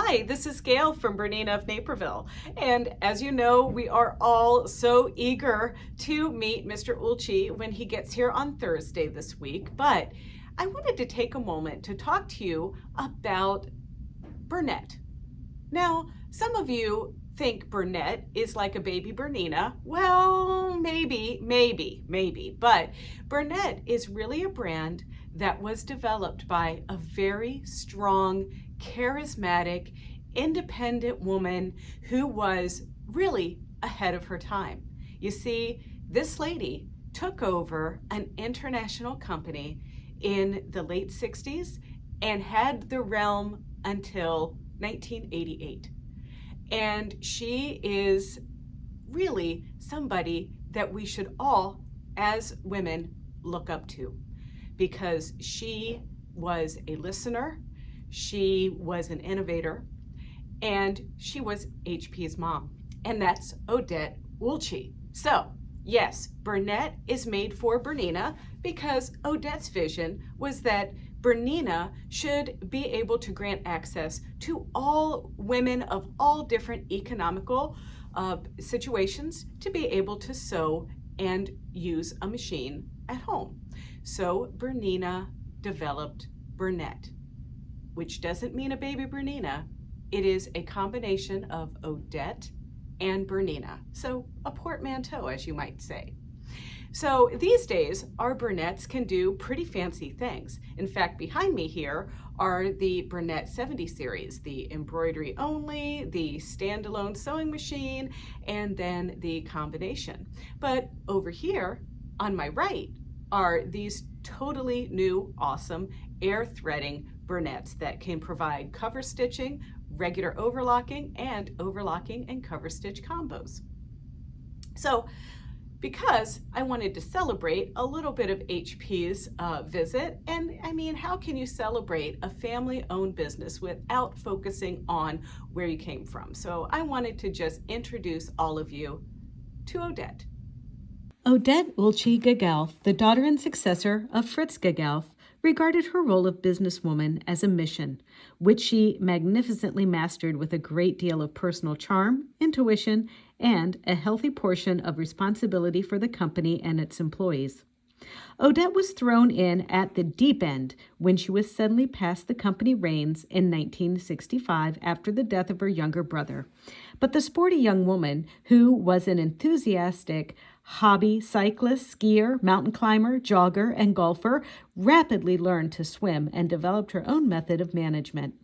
Hi, this is Gayle from Bernina of Naperville. And as you know, we are all so eager to meet Mr. Ueltschi when he gets here on Thursday this week. But I wanted to take a moment to talk to you about Burnett. Now, some of you think Burnett is like a baby Bernina. Well, maybe, but Burnett is really a brand that was developed by a very strong, charismatic, independent woman who was really ahead of her time. You see, this lady took over an international company in the late 60s and had the realm until 1988. And she is really somebody that we should all, as women, look up to, because she was a listener, she was an innovator, and she was HP's mom. And that's Odette Ueltschi. So, yes, Burnett is made for Bernina because Odette's vision was that Bernina should be able to grant access to all women of all different economical situations to be able to sew and use a machine at home. So Bernina developed Burnett, which doesn't mean a baby Bernina. It is a combination of Odette and Bernina. So a portmanteau, as you might say. So these days, our Bernettes can do pretty fancy things. In fact, behind me here are the Bernette 70 series, the embroidery only, the standalone sewing machine, and then the combination. But over here on my right are these totally new, awesome air threading Bernettes that can provide cover stitching, regular overlocking and cover stitch combos. So, because I wanted to celebrate a little bit of HP's visit, and I mean, how can you celebrate a family-owned business without focusing on where you came from? So I wanted to just introduce all of you to Odette. Odette Ueltschi-Gegauf, the daughter and successor of Fritz Gegauf, regarded her role of businesswoman as a mission, which she magnificently mastered with a great deal of personal charm, intuition, and a healthy portion of responsibility for the company and its employees. Odette was thrown in at the deep end when she was suddenly passed the company reins in 1965 after the death of her younger brother. But the sporty young woman, who was an enthusiastic hobby cyclist, skier, mountain climber, jogger, and golfer, rapidly learned to swim and developed her own method of management.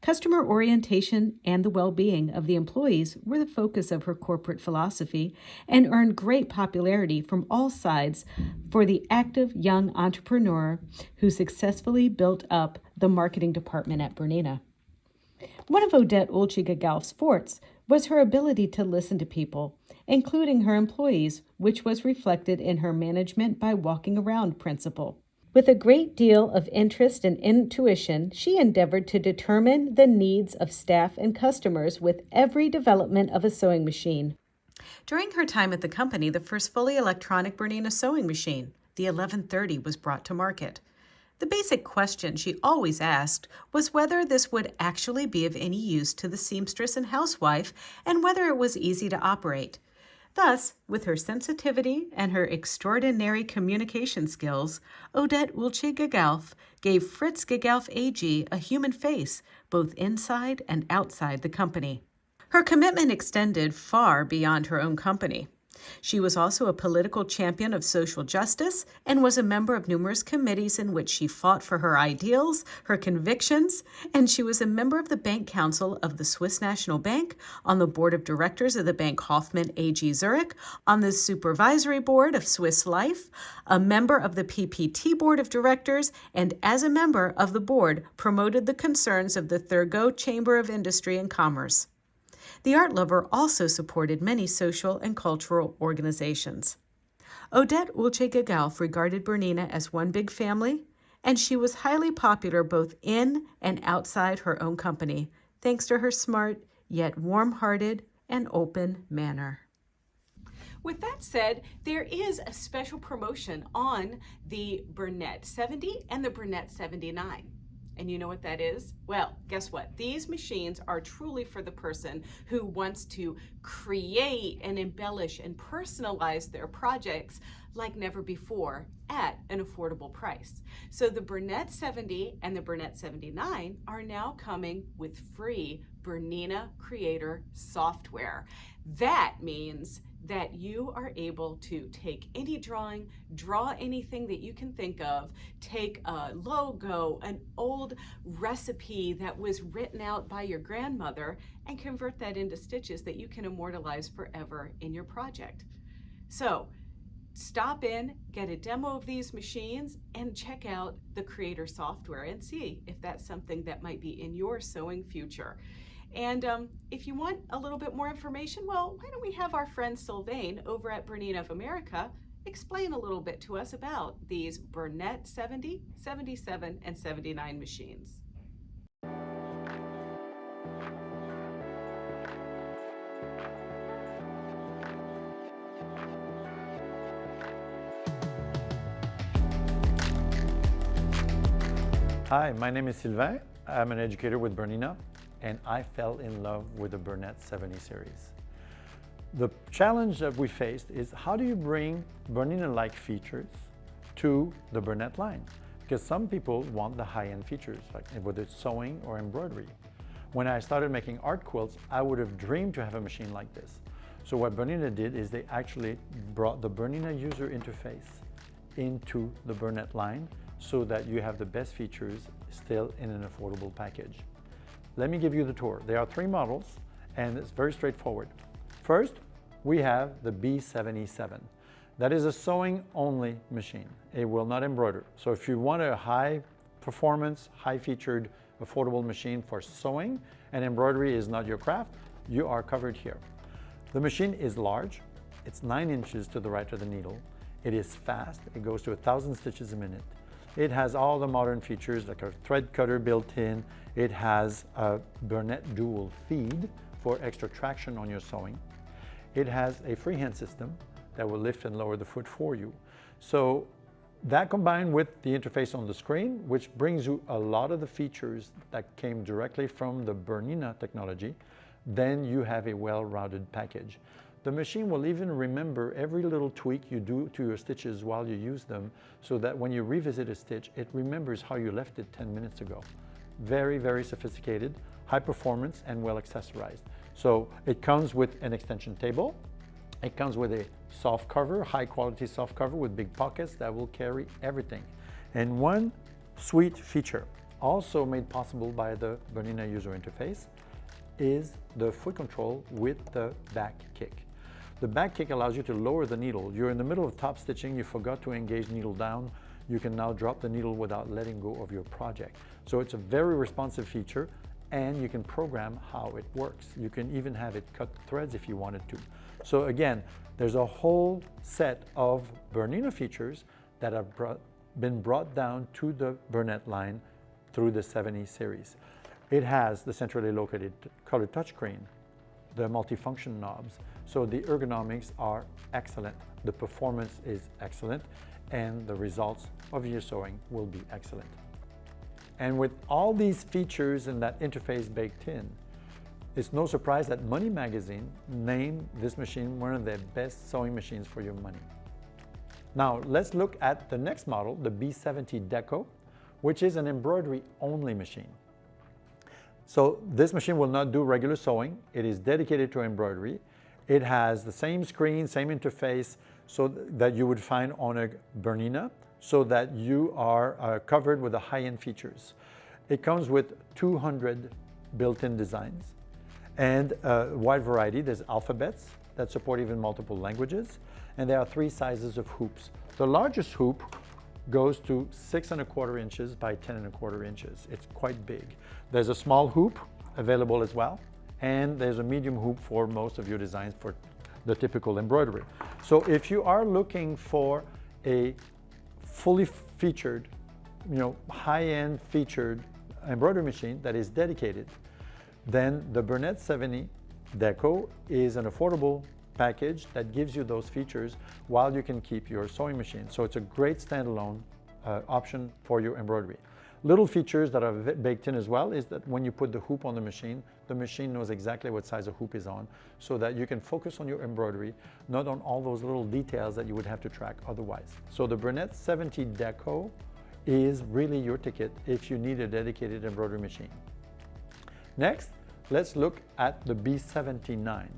Customer orientation and the well-being of the employees were the focus of her corporate philosophy and earned great popularity from all sides for the active young entrepreneur who successfully built up the marketing department at Bernina. One of Odette Ueltschi-Gegauf's fortes was her ability to listen to people, including her employees, which was reflected in her management by walking around principle. With a great deal of interest and intuition, she endeavored to determine the needs of staff and customers with every development of a sewing machine. During her time at the company, the first fully electronic Bernina sewing machine, the 1130, was brought to market. The basic question she always asked was whether this would actually be of any use to the seamstress and housewife and whether it was easy to operate. Thus, with her sensitivity and her extraordinary communication skills, Odette Ueltschi-Gegauf gave Fritz Gegauf AG a human face, both inside and outside the company. Her commitment extended far beyond her own company. She was also a political champion of social justice and was a member of numerous committees in which she fought for her ideals, her convictions, and she was a member of the Bank Council of the Swiss National Bank, on the board of directors of the Bank Hoffmann AG Zurich, on the supervisory board of Swiss Life, a member of the PPT board of directors, and as a member of the board promoted the concerns of the Thurgood Chamber of Industry and Commerce. The art lover also supported many social and cultural organizations. Odette Ueltschi-Gegauf regarded Bernina as one big family, and she was highly popular both in and outside her own company, thanks to her smart, yet warm-hearted and open manner. With that said, there is a special promotion on the Bernette 70 and the Bernette 79. And you know what that is? Well, guess what? These machines are truly for the person who wants to create and embellish and personalize their projects like never before at an affordable price. So the Bernette 70 and the Bernette 79 are now coming with free Bernina Creator software. That means that you are able to take any drawing, draw anything that you can think of, take a logo, an old recipe that was written out by your grandmother, and convert that into stitches that you can immortalize forever in your project. So stop in, get a demo of these machines, and check out the Creator software and see if that's something that might be in your sewing future. And if you want a little bit more information, well, why don't we have our friend Sylvain over at Bernina of America explain a little bit to us about these Bernette 70, 77, and 79 machines. Hi, my name is Sylvain. I'm an educator with Bernina, and I fell in love with the Bernette 70 series. The challenge that we faced is how do you bring Bernina-like features to the Burnett line? Because some people want the high-end features, like whether it's sewing or embroidery. When I started making art quilts, I would have dreamed to have a machine like this. So what Bernina did is they actually brought the Bernina user interface into the Burnett line so that you have the best features still in an affordable package. Let me give you the tour. There are 3 models, and it's very straightforward. First, we have the B77. That is a sewing-only machine. It will not embroider. So if you want a high-performance, high-featured, affordable machine for sewing, and embroidery is not your craft, you are covered here. The machine is large. It's 9 inches to the right of the needle. It is fast. It goes to 1,000 stitches a minute. It has all the modern features like a thread cutter built in. It has a Bernette dual feed for extra traction on your sewing. It has a freehand system that will lift and lower the foot for you. So that combined with the interface on the screen, which brings you a lot of the features that came directly from the Bernina technology, then you have a well-rounded package. The machine will even remember every little tweak you do to your stitches while you use them, so that when you revisit a stitch, it remembers how you left it 10 minutes ago. Very, very sophisticated, high performance, and well accessorized. So it comes with an extension table. It comes with a soft cover, high quality soft cover with big pockets that will carry everything. And one sweet feature, also made possible by the Bernina user interface, is the foot control with the back kick. The back kick allows you to lower the needle. You're in the middle of top stitching, you forgot to engage needle down. You can now drop the needle without letting go of your project. So it's a very responsive feature, and you can program how it works. You can even have it cut threads if you wanted to. So again, there's a whole set of Bernina features that have been brought down to the Burnett line through the 70 series. It has the centrally located color touchscreen, the multifunction knobs, so the ergonomics are excellent, the performance is excellent, and the results of your sewing will be excellent. And with all these features and that interface baked in, it's no surprise that Money Magazine named this machine one of the best sewing machines for your money. Now let's look at the next model, the B70 Deco, which is an embroidery-only machine. So this machine will not do regular sewing. It is dedicated to embroidery. It has the same screen, same interface so that you would find on a Bernina, so that you are covered with the high-end features. It comes with 200 built-in designs and a wide variety. There's alphabets that support even multiple languages, and there are 3 sizes of hoops. The largest hoop goes to 6¼ inches by 10¼ inches. It's quite big. There's a small hoop available as well, and there's a medium hoop for most of your designs for the typical embroidery. So if you are looking for a fully featured, high-end featured embroidery machine that is dedicated, then the Bernette 70 Deco is an affordable package that gives you those features while you can keep your sewing machine. So it's a great standalone option for your embroidery. Little features that are baked in as well is that when you put the hoop on the machine knows exactly what size the hoop is on, so that you can focus on your embroidery, not on all those little details that you would have to track otherwise. So the Bernette 70 Deco is really your ticket if you need a dedicated embroidery machine. Next, let's look at the B79.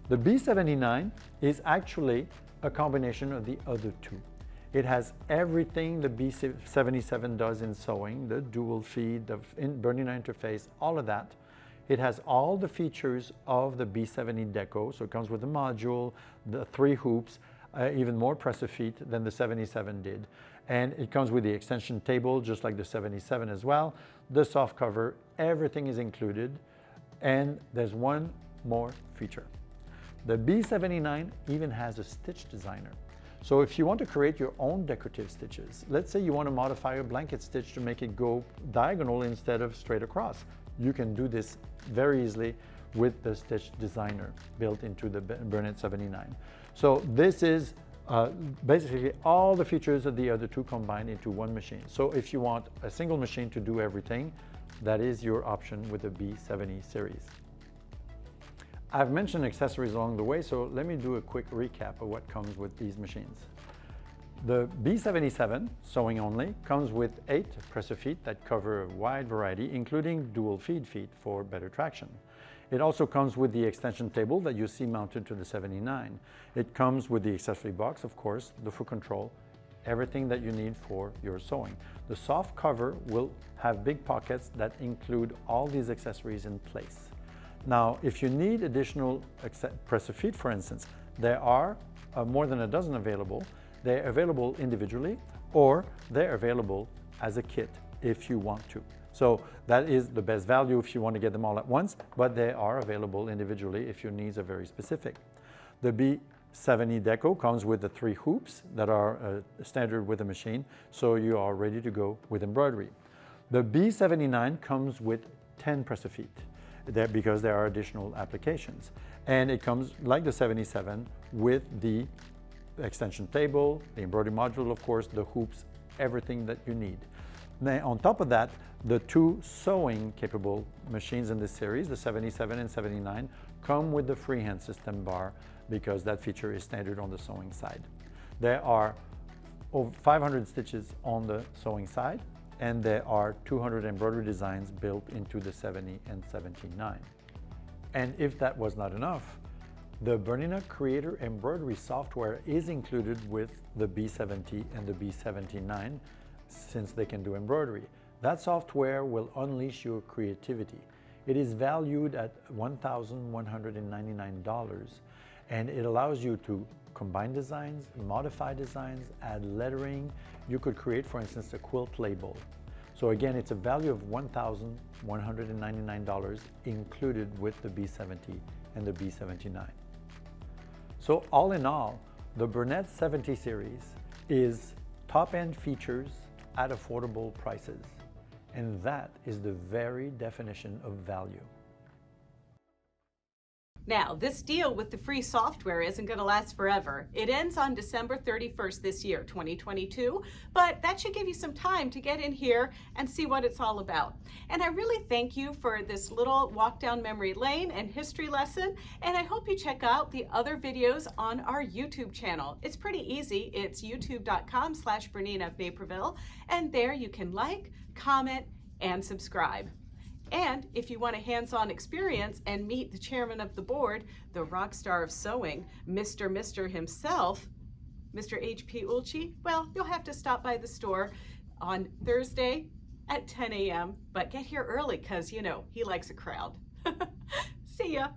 The B79 is actually a combination of the other two. It has everything the B77 does in sewing, the dual feed, the Bernina interface, all of that. It has all the features of the B70 Deco, so it comes with the module, the 3 hoops, even more press feet than the 77 did. And it comes with the extension table, just like the 77 as well. The soft cover, everything is included. And there's one more feature. The B79 even has a stitch designer. So if you want to create your own decorative stitches, let's say you want to modify a blanket stitch to make it go diagonal instead of straight across, you can do this very easily with the stitch designer built into the Bernette 79. So this is basically all the features of the other two combined into one machine. So if you want a single machine to do everything, that is your option with the B70 series. I've mentioned accessories along the way, so let me do a quick recap of what comes with these machines. The B77, sewing only, comes with 8 presser feet that cover a wide variety, including dual feed feet for better traction. It also comes with the extension table that you see mounted to the 79. It comes with the accessory box, of course, the foot control, everything that you need for your sewing. The soft cover will have big pockets that include all these accessories in place. Now, if you need additional presser feet, for instance, there are more than a dozen available. They're available individually, or they're available as a kit if you want to. So that is the best value if you want to get them all at once, but they are available individually if your needs are very specific. The B70 Deco comes with the 3 hoops that are standard with the machine, so you are ready to go with embroidery. The B79 comes with 10 presser feet. Because there are additional applications. And it comes, like the 77, with the extension table, the embroidery module, of course, the hoops, everything that you need. Now, on top of that, the 2 sewing capable machines in this series, the 77 and 79, come with the freehand system bar because that feature is standard on the sewing side. There are over 500 stitches on the sewing side, and there are 200 embroidery designs built into the 70 and 79. And if that was not enough, the Bernina Creator embroidery software is included with the B70 and the B79 since they can do embroidery. That software will unleash your creativity. It is valued at $1,199, and it allows you to combine designs, modify designs, add lettering. You could create, for instance, a quilt label. So again, it's a value of $1,199 included with the B70 and the B79. So all in all, the Bernette 70 series is top-end features at affordable prices. And that is the very definition of value. Now, this deal with the free software isn't going to last forever. It ends on December 31st this year, 2022, but that should give you some time to get in here and see what it's all about. And I really thank you for this little walk down memory lane and history lesson, and I hope you check out the other videos on our YouTube channel. It's pretty easy. It's youtube.com/Bernina of Naperville, and there you can like, comment, and subscribe. And if you want a hands-on experience and meet the chairman of the board, the rock star of sewing, Mr. himself, Mr. H.P. Ueltschi, well, you'll have to stop by the store on Thursday at 10 a.m. But get here early because, you know, he likes a crowd. See ya.